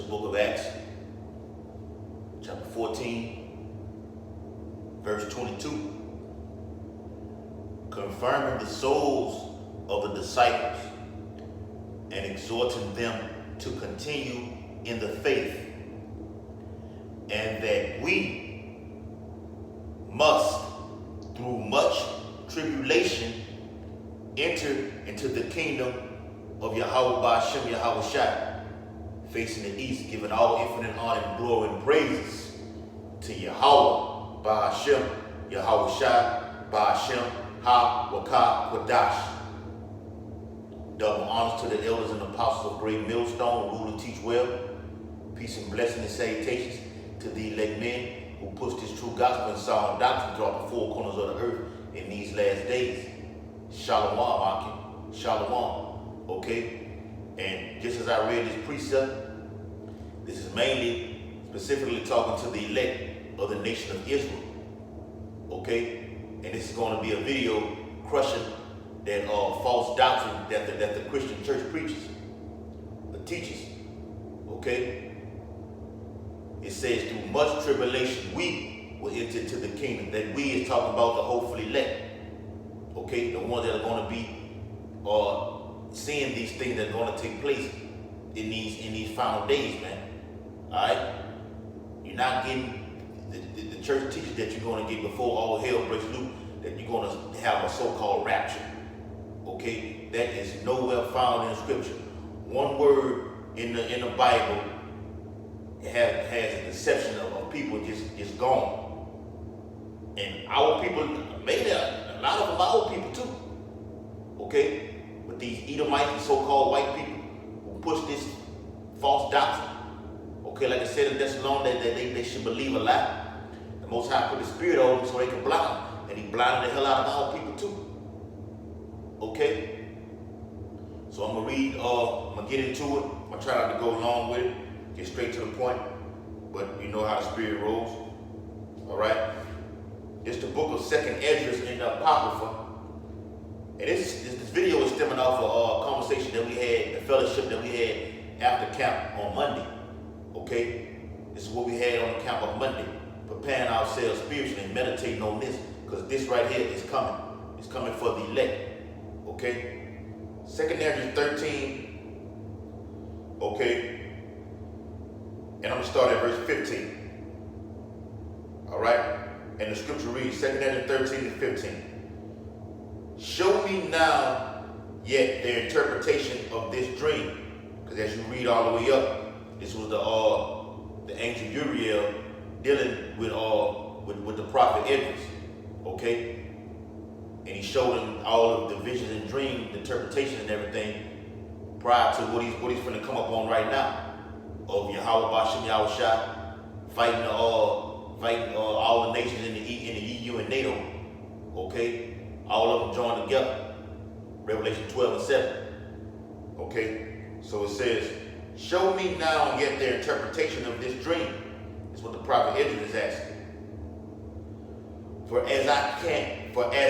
the book of Acts, chapter 14, verse 22. Confirming the souls of the disciples and exhorting them to continue in the faith, and that we must, through much tribulation, enter into the kingdom of Yahweh Ba'ashem Yahweh Shai, facing the east, giving all infinite honor and glory and praises to Yahweh Ba'ashem Yahweh Shai Ba'ashem Ha-Wakah Wadash. Double honors to the elders and apostles of Great Millstone, who rule and teach well. Peace and blessing and salutations to the elect men who push this true gospel and sound doctrine throughout the four corners of the earth in these last days. Shalom, Akim. Shalom. Okay? And just as I read this precept, this is mainly specifically talking to the elect of the nation of Israel. Okay? And this is going to be a video crushing that false doctrine that the Christian church preaches, teaches. Okay? It says, through much tribulation, we will enter into the kingdom. That we is talking about the hopefully elect. Okay? The ones that are going to be seeing these things that are going to take place in these final days, man. Alright? You're not getting, the church teaches that you're going to get before all hell breaks loose, that you're going to have a so-called rapture. Okay, that is nowhere found in Scripture. One word in the Bible has a deception of people just gone. And our people, maybe a lot of them our people too. Okay, but these Edomites and so-called white people who push this false doctrine. Okay, like I said in Thessalonians, that they should believe a lie. The Most High put the Spirit on them so they can blind them. And he blinded the hell out of our people too. Okay? So I'm gonna get into it. I'm gonna try not to go long with it. Get straight to the point. But you know how the Spirit rolls. Alright? It's the book of 2nd Esdras in the Apocrypha. And this video is stemming off of a conversation that we had, a fellowship that we had after camp on Monday. Okay? This is what we had on the camp on Monday. Preparing ourselves spiritually and meditating on this. Because this right here is coming. It's coming for the elect. Okay? 2nd Esdras 13. Okay? And I'm going to start at verse 15. Alright? And the scripture reads, 2nd Esdras 13 to 15. Show me now yet the interpretation of this dream. Because as you read all the way up, this was the angel Uriel dealing with the prophet Esdras. Okay? And he showed him all of the visions and dreams, the interpretation and everything prior to what he's going to come up on right now of Yahweh Ba'ashem Yahweh Shai fighting all the nations in the EU and NATO. Okay? All of them joined together. Revelation 12 and 7. Okay? So it says, show me now and get their interpretation of this dream. That's what the prophet Esdras is asking. For as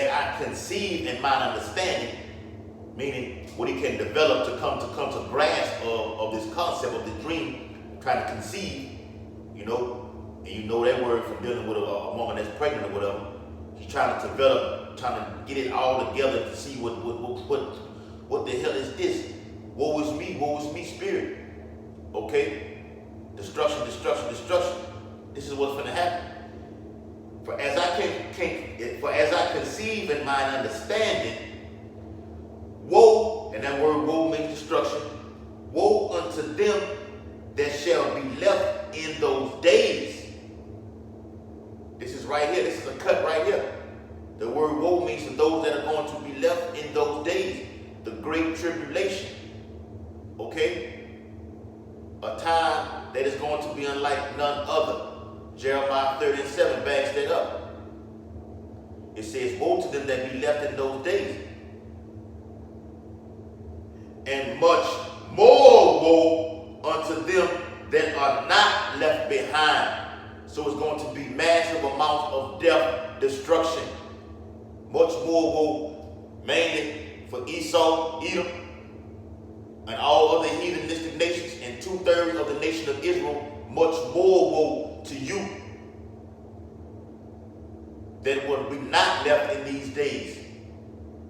I conceive in my understanding, meaning what he can develop to come to grasp of this concept of the dream, trying to conceive, you know, and you know that word from dealing with a woman that's pregnant or whatever. He's trying to develop, trying to get it all together to see what the hell is this? Woe is me, spirit. Okay? Destruction. This is what's gonna happen. For as I conceive in mine understanding, woe, and that word woe means destruction, woe unto them that shall be left in those days. This is right here, this is a cut right here. The word woe means to those that are going to be left in those days, the great tribulation. Okay? A time that is going to be unlike none other. Jeremiah 30 and 7 backs that up. It says, woe to them that be left in those days. And much more woe unto them that are not left behind. So it's going to be massive amounts of death, destruction. Much more woe, mainly for Esau, Edom, and all other heathenistic nations, and to 2/3 of the nation of Israel, much more woe to you that will be not left in these days.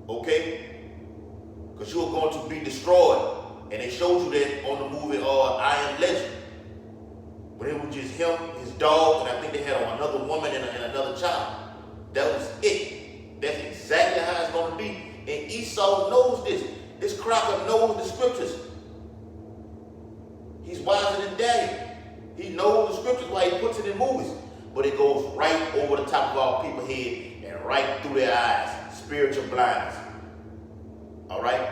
Okay? Because you are going to be destroyed. And they showed you that on the movie I Am Legend. When it was just him, his dog, and I think they had another woman and another child. That was it. That's exactly how it's going to be. And Esau knows this. This cracker knows the scriptures. He's wiser than Daddy. He knows the scriptures why he puts it in movies. But it goes right over the top of our people's head and right through their eyes. Spiritual blindness. All right?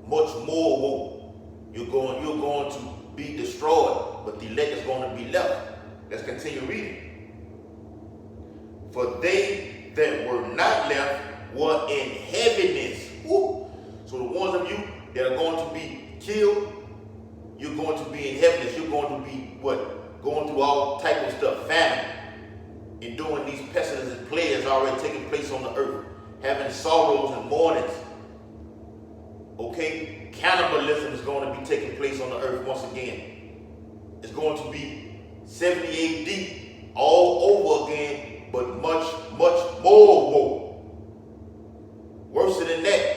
Much more woe. You're going to be destroyed, but the elect is going to be left. Let's continue reading. For they that were not left were in heaviness. Woo. So the ones of you that are going to be killed, you're going to be in heaviness. You're going to be what? Going through all type of stuff, famine, and doing these pestilence and plagues already taking place on the earth, having sorrows and mournings. Okay, cannibalism is going to be taking place on the earth once again. It's going to be 70 AD all over again, but much, much more woe. Worse than that.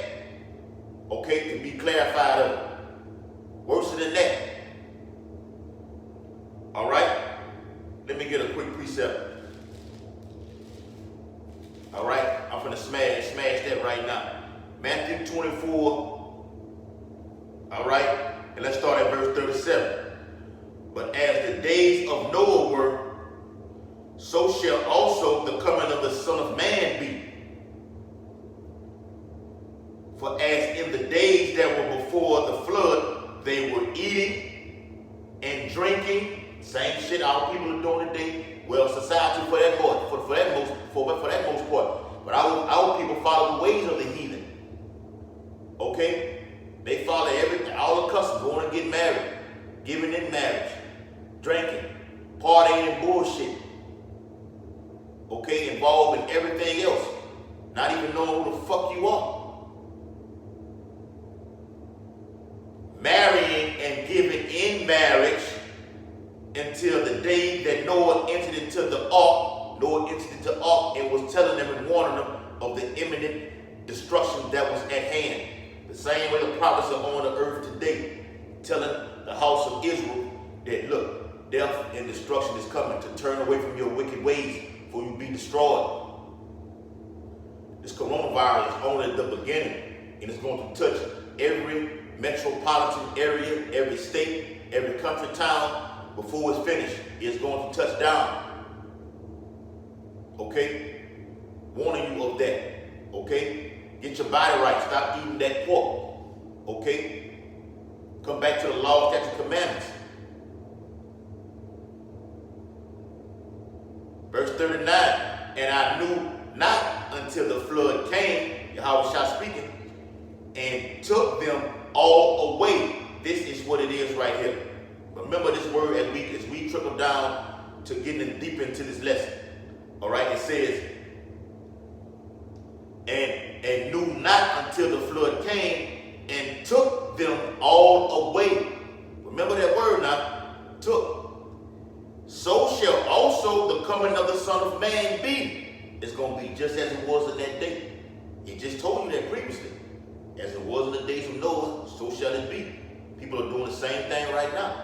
Okay, to be clarified of it. Worse than that. All right, let me get a quick precept. All right, I'm gonna smash that right now. Matthew 24. All right, and let's start at verse 37. But as the days of Noah were, so shall also the coming of the Son of Man be. For as in the days that were before the flood, they were eating and drinking, same shit our people are doing today. Well, society for that most part. But our people follow the ways of the heathen. Okay? They follow all the customs, going and get married, giving in marriage, drinking, partying and bullshit. Okay, involved in everything else. Not even knowing who the fuck you are. Marrying and giving in marriage until the day that Noah entered into the ark. Noah entered into the ark and was telling them and warning them of the imminent destruction that was at hand. The same way the prophets are on the earth today, telling the house of Israel that, look, death and destruction is coming, to turn away from your wicked ways, for you be destroyed. This coronavirus is only the beginning, and it's going to touch every metropolitan area, every state, every country town. Before it's finished, it's going to touch down. Okay? Warning you of that. Okay? Get your body right. Stop eating that pork. Okay? Come back to the law, statutes, and commandments. Verse 39. And I knew not until the flood came, Yahweh speaking, and took them all away. This is what it is right here. Remember this word as we trickle down to getting deep into this lesson. All right, it says, and knew not until the flood came and took them all away. Remember that word now, took. So shall also the coming of the Son of Man be. It's going to be just as it was in that day. He just told you that previously. As it was in the days of Noah, so shall it be. People are doing the same thing right now.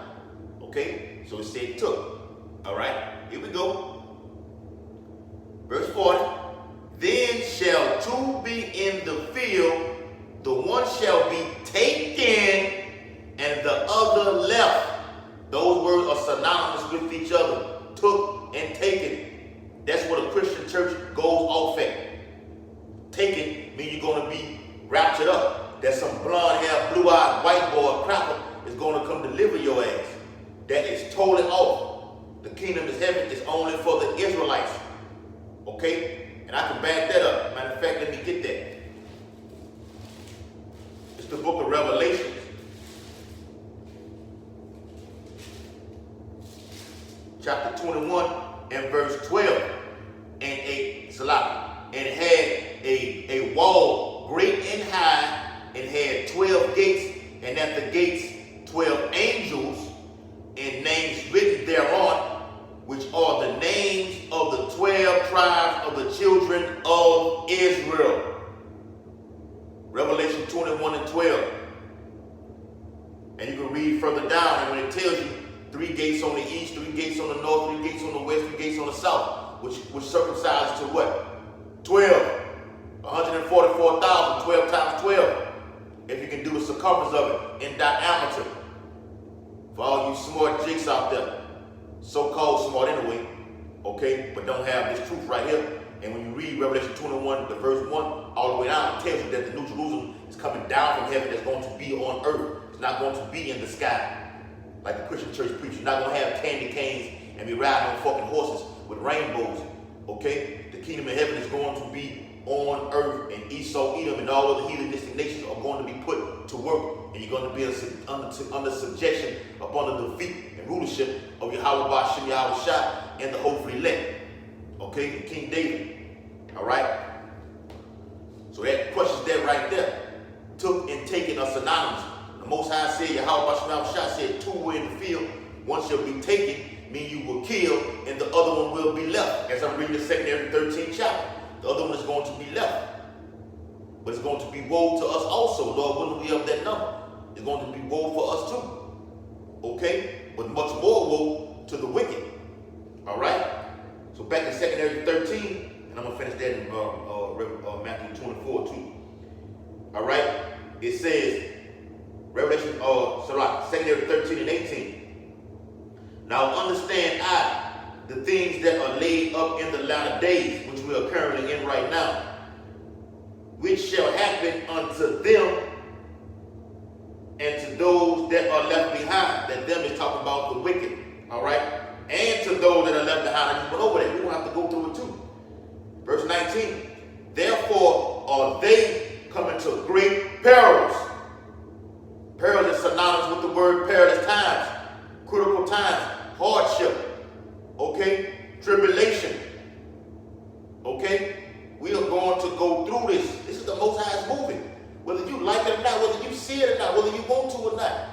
Okay? So it said took. All right? Here we go. Verse 40. Then shall two be in the field, the one shall be taken, and the other left. Those words are synonymous with each other. Took and taken. That's what a Christian church goes off at. Taken means you're going to be raptured up. That some blonde-haired, blue-eyed white boy crapper is going to come deliver your ass. That is totally off. The kingdom of heaven is only for the Israelites. Okay? And I can back that up. Matter of fact, let me get that. It's the book of Revelation. Chapter 21 and verse 12. And it had a wall great and high, and had 12 gates, and at the gates 12 angels and names written thereon, which are the names of the 12 tribes of the children of Israel. Revelation 21 and 12. And you can read further down, and when it tells you 3 gates on the east, 3 gates on the north, 3 gates on the west, 3 gates on the south, which circumcises to what? 12. 144,000, 12 times 12. If you can do the circumference of it in diameter. For all you smart jigs out there, so-called smart anyway, okay, but don't have this truth right here. And when you read Revelation 21, the verse 1, all the way down, it tells you that the New Jerusalem is coming down from heaven. That's going to be on earth. It's not going to be in the sky. Like the Christian church preaches. You're not going to have candy canes and be riding on fucking horses with rainbows, okay? The kingdom of heaven is going to be on earth, and Esau, Edom, and all other heathenistic nations are going to be put to work, and you're going to be under subjection, up under the feet and rulership of Yahweh Shem Yahweh Shai and the hopefully elect, okay, and King David, all right? So that questions that right there, took and taken are synonymous. The Most High said, Yahweh Shem Yahweh Shai said, 2 were in the field, one shall be taken, meaning you will kill, and the other one will be left. As I'm reading the 2nd and 13th chapter. The other one is going to be left. But it's going to be woe to us also. Lord willing, we have that number. It's going to be woe for us too. Okay? But much more woe to the wicked. All right? So back in 2nd and 13, and I'm going to finish that in Matthew 24 too. All right? It says, Revelation, 2nd and 13 and 18. Now understand the things that are laid up in the latter days, which we are currently in right now, which shall happen unto them and to those that are left behind. That them is talking about the wicked, all right? And to those that are left behind. I just went over that. We don't have to go through it too. Verse 19. Therefore are they coming to great perils. Perils is synonymous with the word perilous times, critical times, hardship. Okay, tribulation. Okay, we are going to go through this. This is the Most High's moving. Whether you like it or not, whether you see it or not, whether you want to or not.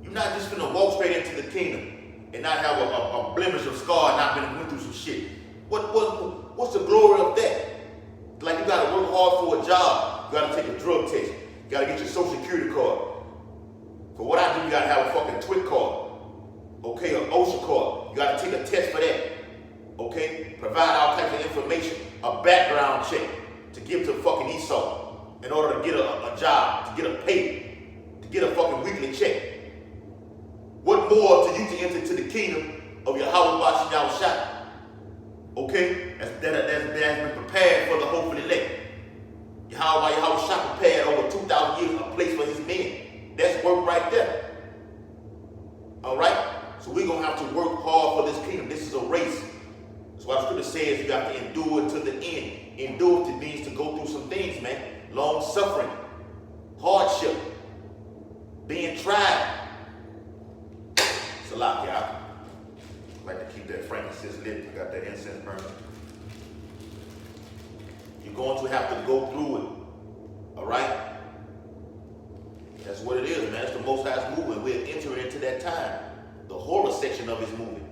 You're not just going to walk straight into the kingdom and not have a blemish of scar and not been through some shit. What's the glory of that? Like you got to work hard for a job. You got to take a drug test. You got to get your social security card. For what I do, you got to have a fucking TWIC card. Okay, an OSHA card. You got to take a test for that. Okay? Provide all types of information. A background check to give to fucking Esau in order to get a job, to get a pay, to get a fucking weekly check. What more to you to enter into the kingdom of Yahweh Shem Yahweh Shai? Okay? That has been prepared for the hopefully elect. Yahweh Shai prepared over 2,000 years a place for his men. That's work right there. All right? So we're going to have to work hard for this kingdom. This is a race. That's why the scripture says you have to endure to the end. Endure means to go through some things, man. Long suffering, hardship, being tried. It's a lot, y'all. I like to keep that frankincense lit. I got that incense burning. You're going to have to go through it. All right? That's what it is, man. It's the Most High's movement. We're entering into that time. The horror section of his movement.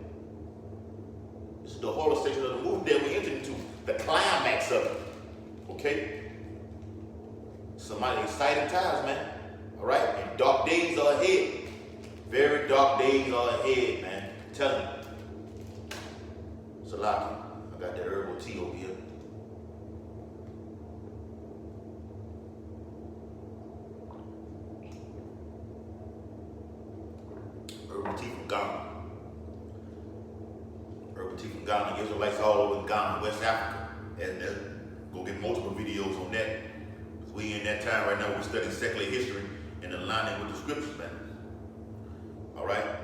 This is the horror section of the movement that we enter into. The climax of it. Okay? Some mighty exciting times, man. All right? And dark days are ahead. Very dark days are ahead, man. I'm telling you. Salaki. I got that herbal tea over here. Herbal tea from Ghana. Herbal tea from Ghana. Israelites all over Ghana, West Africa. And go get multiple videos on that. We in that time right now, we're studying secular history and aligning with the scriptures, man. All right?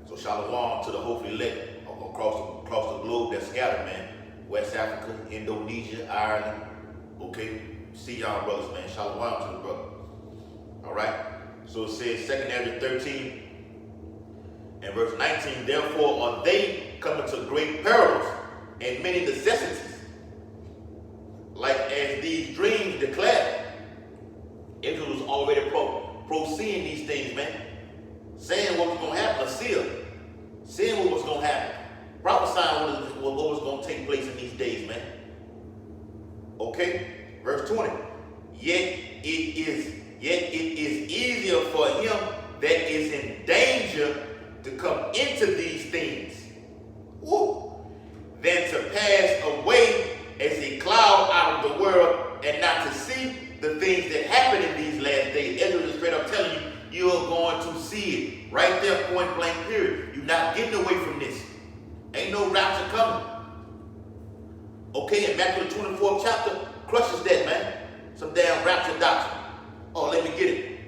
So shalom to the hopefully elect across the globe that's scattered, man. West Africa, Indonesia, Ireland. Okay? See y'all brothers, man. Shalom to the brother. All right? So it says 2nd Ezra 13 and verse 19, therefore are they coming to great perils and many necessities, like as these dreams declare. Israel was already foreseeing these things, man. saying what was going to happen, a seer, saying what was going to happen, prophesying what was going to take place in these days, man. Okay, verse 20. Yet it is easier for him that is in danger to come into these things, than to pass away as a cloud out of the world and not to see the things that happen in these last days. Ezra is straight up telling you, you're going to see it right there, point blank, period. You're not getting away from this. Ain't no rapture coming. Okay, and Matthew the 24th chapter crushes that, man. Some damn rapture doctrine. Oh, let me get it.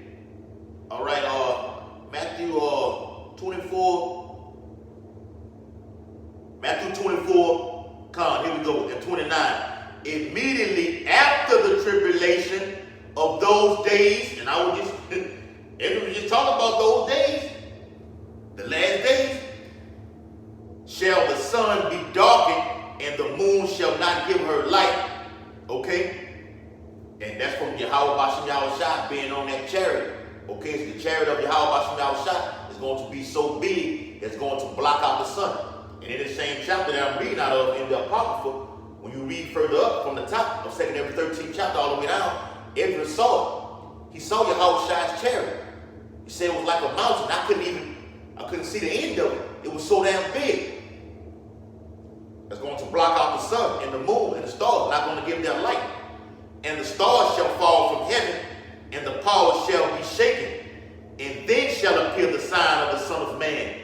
All right, Matthew 24. Matthew 24, here we go, at 29. Immediately after the tribulation of those days, and I was just talking about those days, the last days, shall the sun be darkened, and the moon shall not give her light. Okay? And that's from Yahweh Bashem Yahushua being on that chariot. Okay, so the chariot of Yahweh Bashem Yahushua is going to be so big, it's going to block out the sun. And in the same chapter that I'm reading out of in the Apocrypha, when you read further up from the top of 2nd and 13th chapter all the way down, Ezra saw it. He saw Yahushua's chariot. He said it was like a mountain. I couldn't see the end of it. It was so damn big. It's going to block out the sun and the moon and the stars, not going to give them light. And the stars shall fall from heaven, and the powers shall be shaken. And then shall appear the sign of the Son of Man.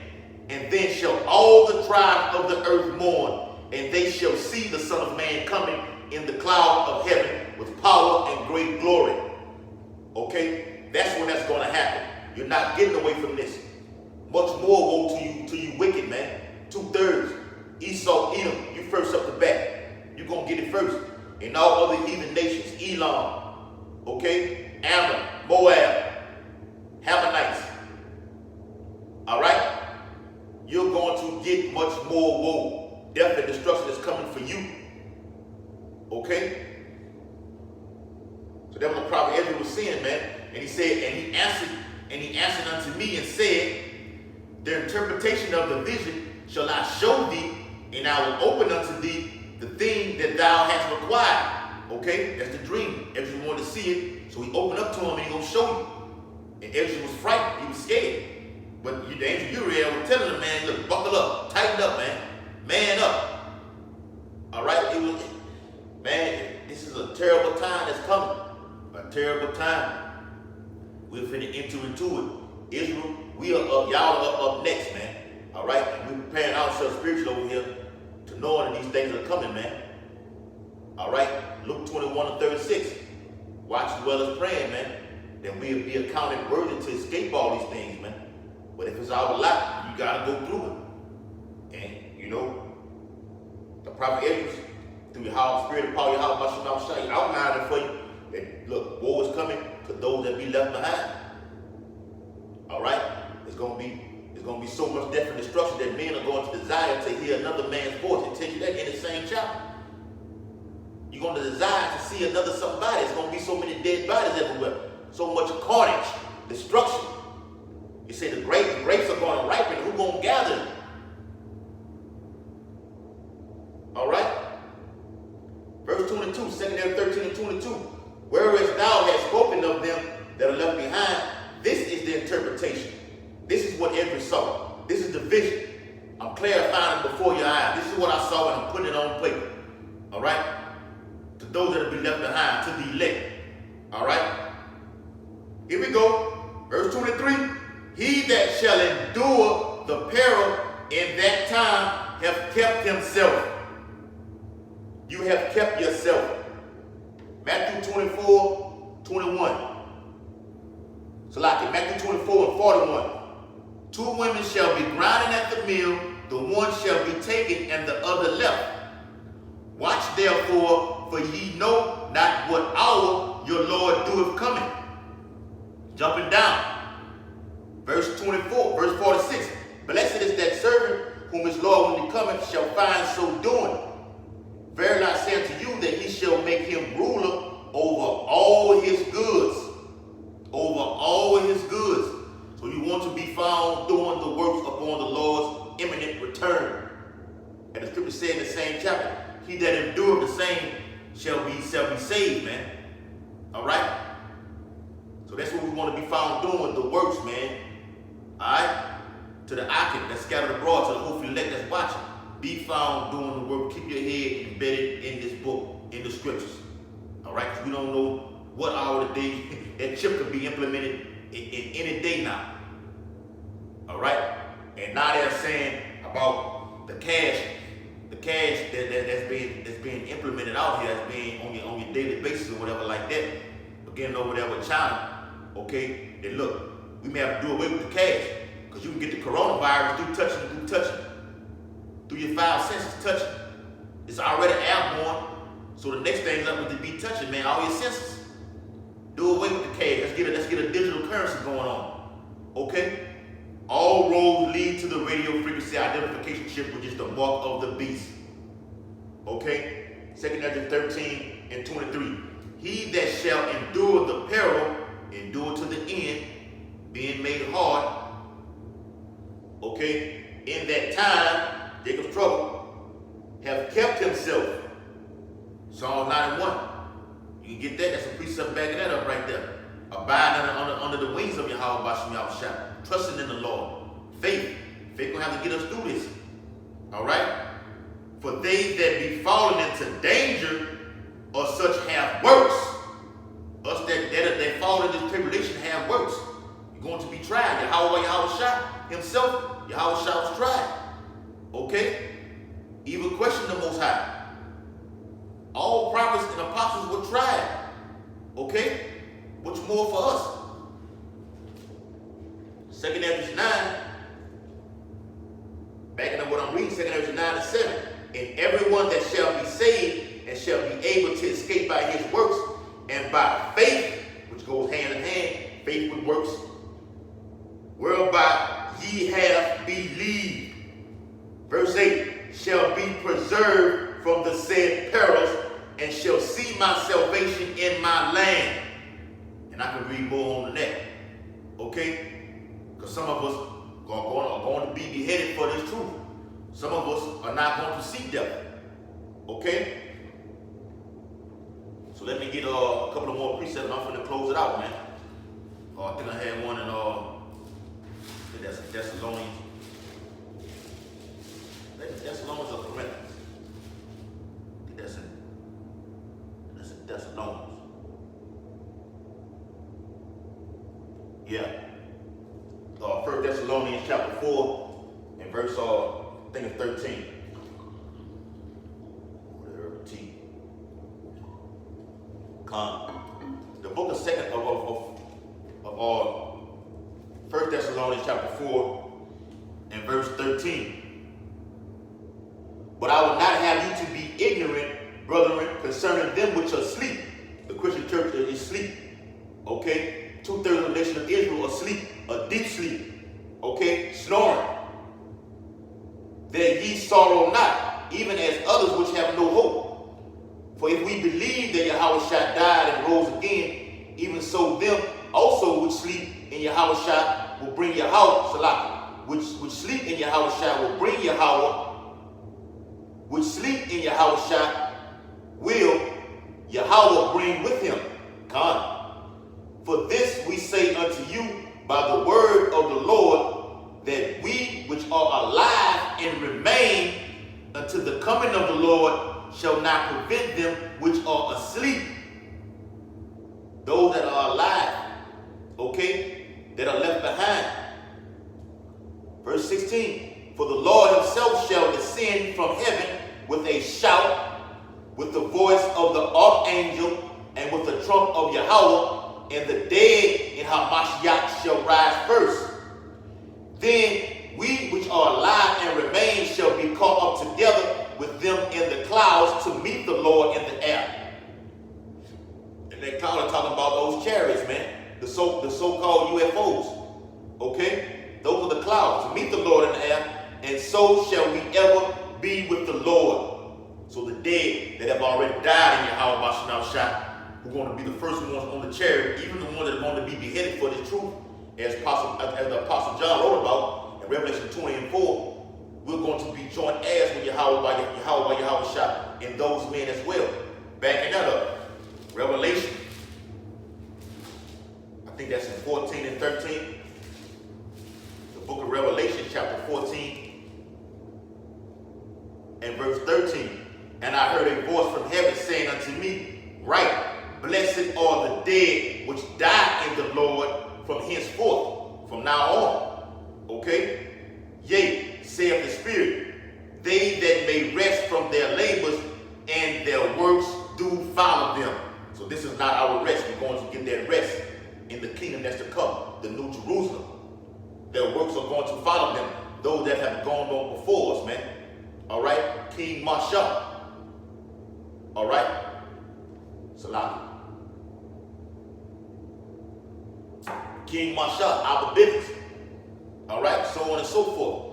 And then shall all the tribes of the earth mourn, and they shall see the Son of Man coming in the cloud of heaven with power and great glory. Okay? That's when that's going to happen. You're not getting away from this. Much more woe to you wicked, man. 2/3. Esau, Edom, you first up the bat. You're going to get it first. And all other heathen nations, Elam, okay? Ammon, Moab, Hammonites. All right? You're going to get much more woe. Death and destruction is coming for you. Okay? So that was the prophet Ezra was saying, man. And he said, and he answered unto me and said, the interpretation of the vision shall I show thee, and I will open unto thee the thing that thou hast required. Okay? That's the dream. Ezra wanted to see it, so he opened up to him and he gonna show you. And Ezra was frightened. He was scared. But the angel Uriel was telling him, man, look, buckle up, tighten up, man. Man up. All right? Man, this is a terrible time that's coming. A terrible time. We're finna enter into it. Israel, we are up, y'all are up next, man. All right? And we're preparing ourselves spiritually over here to knowing that these things are coming, man. All right? Luke 21:36. Watch as well as praying, man. That we'll be accounted worthy to escape all these things, man. But if it's our lot, you gotta go through it. And you know, the prophet Ezra, through your spirit of power, Yahweh Bashem Yahushua, outlined it for you. That look, woe is coming to those that be left behind. All right, it's gonna be so much death and destruction that men are going to desire to hear another man's voice. It tells you that in the same chapter. You're going to desire to see another somebody. It's going to be so many dead bodies everywhere, so much carnage, destruction. You say the grapes are going to ripen. Who's going to gather them? All right? Verse 22, 2nd 13 and 22. Whereas thou hast spoken of them that are left behind, this is the interpretation. This is what Ezra saw. This is the vision. I'm clarifying it before your eyes. This is what I saw, and I'm putting it on paper. All right? To those that have been left behind, to the elect. All right? Here we go. Verse 23. He that shall endure the peril in that time have kept himself. You have kept yourself. Matthew 24:21. So like in Matthew 24:41. 2 women shall be grinding at the mill, the one shall be taken and the other left. Watch therefore, for ye know not what hour your Lord doeth coming. Jumping down. Verse 24, verse 46. Blessed is that servant whom his Lord when he cometh shall find so doing. Verily I say unto you that he shall make him ruler over all his goods. Over all his goods. So you want to be found the same shall be saved, man. All right? So that's what we want to be found doing, the works, man. All right? To the Akim that's scattered abroad, to the hopefully elect that's watching. Be found doing the work. Keep your head embedded in this book, in the scriptures. All right? Because we don't know what hour of the day that chip could be implemented in any day now. All right? And now they're saying about the cash that's being implemented out here, that's being on your daily basis or whatever like that. Again, over there with China, okay? And look, we may have to do away with the cash because you can get the coronavirus through touching, through your 5 senses, touching. It's already airborne, so the next thing is up to be touching, man, all your senses. Do away with the cash. Let's get a digital currency going on, okay? All roads lead to the radio frequency identification chip, which is the mark of the beast. Okay? 2 Corinthians 13 and 23. He that shall endure the peril, endure to the end, being made hard. Okay? In that time, Jacob's trouble, have kept himself. Psalm 91. You can get that. That's a precept backing that up right there. Abide under the wings of Yahweh Bashim Yahushua. Trusting in the Lord. Faith. Faith gonna have to get us through this. All right? For they that be fallen into danger or such have works. Us that fall into tribulation have works. You're going to be tried. Yahushua himself, Yahushua was tried. Okay? Even question the Most High. All prophets and apostles were tried. Okay? What's more for us? 2 Corinthians 9, backing up what I'm reading, 2 Corinthians 9 and 7. And everyone that shall be saved and shall be able to escape by his works and by faith, which goes hand in hand, faith with works, whereby ye have believed. Verse 8, shall be preserved from the said perils and shall see my salvation in my land. And I can read more on that. Okay? Because some of us are going to be beheaded for this truth. Some of us are not going to see death. Okay? So let me get a couple of more precepts and I'm going to close it out, man. I think I had one in that's Thessalonians. Thessalonians or Corinthians. I think that's in Thessalonians. Yeah. 1 Thessalonians chapter 4 and verse I think it's 13. The book of 1 Thessalonians chapter 4 and verse 13. But I will not have you to be ignorant, brethren, concerning them which are asleep. The Christian church is asleep. Okay? 2/3 of the nation of Israel are asleep, a deep sleep. Okay? Snoring. That ye sorrow not, even as others which have no hope. For if we believe that Yahushua died and rose again, even so them also which sleep in Yahushua will bring Yahweh, which sleep in Yahushua will bring Yahweh, which sleep in Yahushua will Yahweh bring with him. For this we say unto you by the word of the Lord, that we which are alive and remain until the coming of the Lord shall not prevent them which are asleep. Those that are alive, okay, that are left behind. Verse 16, for the Lord himself shall descend from heaven with a shout, with the voice of the archangel, and with the trump of Yahweh, and the dead in Hamashiach shall rise first. Then we which are alive and remain shall be caught up together with them in the clouds to meet the Lord in the air. And they talking about those chariots, man. The so-called UFOs. Okay? Those are the clouds to meet the Lord in the air. And so shall we ever be with the Lord. So the dead that have already died in Yahweh Bashim Yahushua, who are going to be the first ones on the chariot, even the ones that are going to be beheaded for this truth, as the Apostle John wrote about in Revelation 20 and 4. We're going to be joint heirs with Yahweh Shah in those men as well. Backing that up, Revelation, I think that's in 14 and 13. The book of Revelation, chapter 14 and verse 13. And I heard a voice from heaven saying unto me, Write, blessed are the dead which die in the Lord from henceforth, from now on. Okay? Yea, saith the Spirit, they that may rest from their labors and their works do follow them. So this is not our rest. We're going to get that rest in the kingdom that's to come, the New Jerusalem. Their works are going to follow them, those that have gone on before us, man. All right? King Masha. All right? Salam. King Masha, our business. All right? So on and so forth.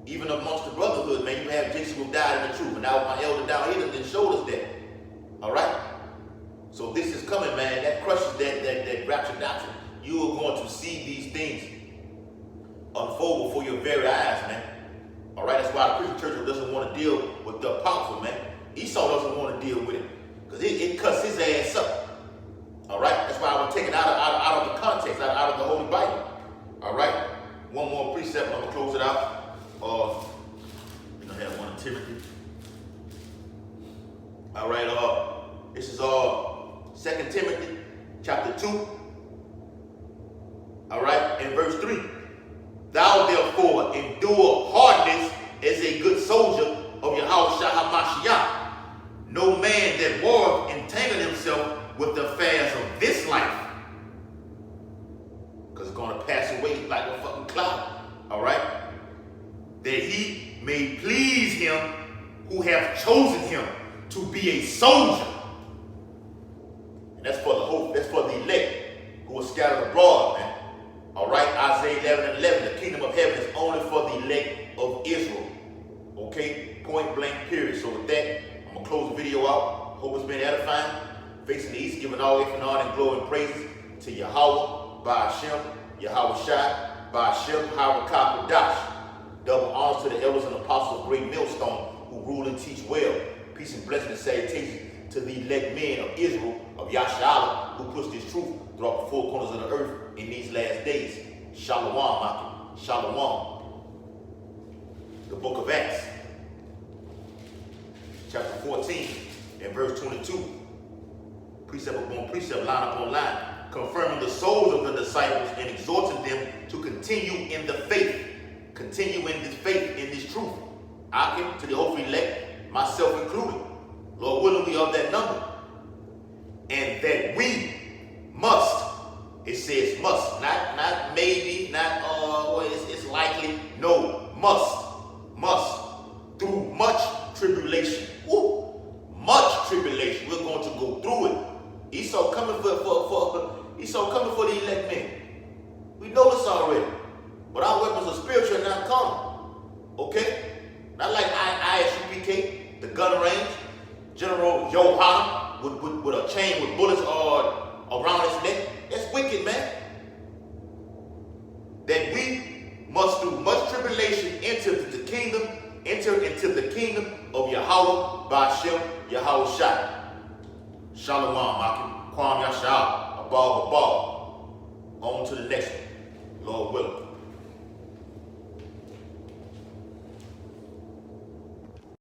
Even amongst the brotherhood, man, you have Jesus who died in the truth. And now my elder down here then showed us that. All right? So this is coming, man. That crushes that rapture doctrine. You are going to see these things unfold before your very eyes, man. All right? That's why the Christian church doesn't want to deal with the apostle, man. Esau doesn't want to deal with it because it cuts his ass up. All right? That's why I would take it out of the context, out of the Holy Bible. All right? One more precept, and I'm going to close it out. We're going to have one in Timothy. All right, this is 2 Timothy chapter 2. All right, in verse 3. Thou therefore endure hardness as a good soldier of Yahweh HaMashiach. No man that warreth entangle himself with the affairs of this life, because it's going to pass away like a fucking cloud. All right, that he may please him who have chosen him to be a soldier. And that's for the hope, that's for the elect who are scattered abroad, man. All right, Isaiah 11 and 11, the kingdom of heaven is only for the elect of Israel. Okay, point blank period. So with that, I'm going to close the video out. Hope it's been edifying. Facing the east, giving all honor and glory and praises to Yahweh, Ba'ashem, Yahweh Shai, Ba'ashem, Harakah Kodash. Double honors to the elders and apostles of Great Millstone who rule and teach well. Peace and blessing and salutation to the elect men of Israel, of Yasharallah, who push this truth throughout the four corners of the earth in these last days. Shalom, Maki. Shalom. The book of Acts, chapter 14 and verse 22. Precept upon precept, line upon line, confirming the souls of the disciples and exhorting them to continue in the faith. Continue in this faith, in this truth. I can, to the hopefully elect, myself included. Lord willing, we are that number. And that we must, it says must, not maybe, not it's likely, no, must, through much tribulation. Woo, much tribulation. We're going to go through it. Esau coming for the elect men. We know this already. But our weapons are spiritual and not carnal. Okay? Not like ISUPK, the gun range, General Johanna with a chain with bullets around his neck. That's wicked, man. That we must through much tribulation enter into the kingdom of Yahweh, Ba'ashem, Yahweh Shai. Shalom, Maki. Kwam Yashar, Abal. On to the next one. Lord willing.